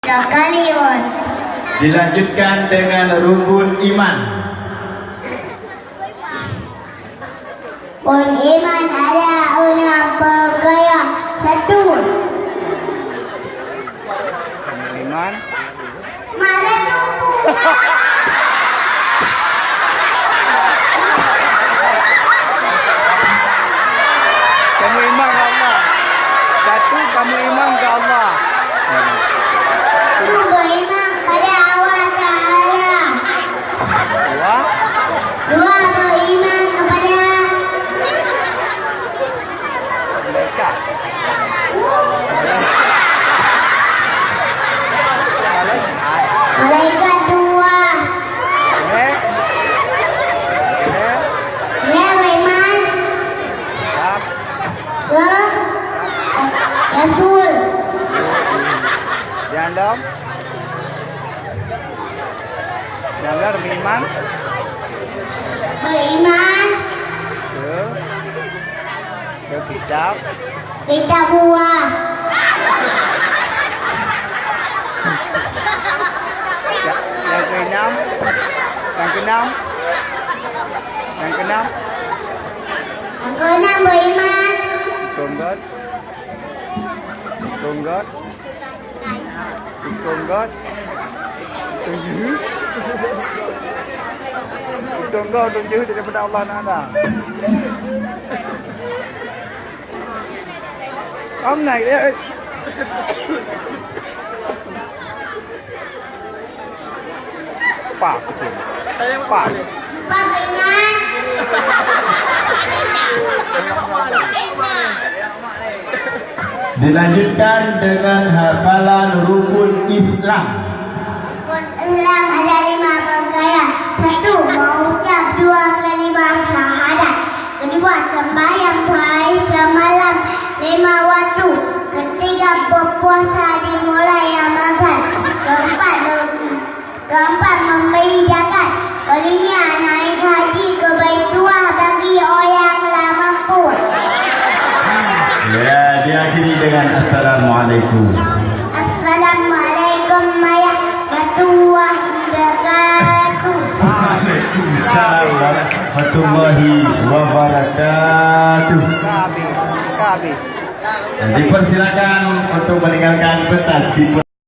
Kaliun. Dilanjutkan dengan rukun iman. Pun iman ada enam perkara. Satu. Iman. Masa lupa. Kamu iman ke Allah. Satu, kamu iman ke Allah. Aku beriman pada Allah Ta'ala. Dua. Dua, beriman kepada Mereka. malaikat. Dua. Boleh. Boleh. Dia beriman Siap. ke Rasul. Jandom. Jandom beriman Beriman ke kitab. kita buah. Yang keenam. Yang keenam. Yang keenam. Yang keenam beriman Tunggot. Tunggot. Tunggot. Tujuh. Tunggot tujuh daripada Allah Taala. Ông này đấy. Pas. Pas. beriman Dilanjutkan dengan hafalan rukun Islam. Rukun Islam ada lima perkara. Satu, mengucap dua kalimah syahadat. Kedua, sembahyang sehari semalam 5 waktu. Ketiga, berpuasa dimulai Ramadan. Keempat, memberi zakat. Kelima, naik haji ke Baitullah bagi orang yang telah mampu. Ya, diakhiri dengan Assalamualaikum. Assalamualaikum warahmatullahi wabarakatuh. Waalaikumsalam warahmatullahi wabarakatuh. Kabi. Dipersilakan untuk meninggalkan pentas.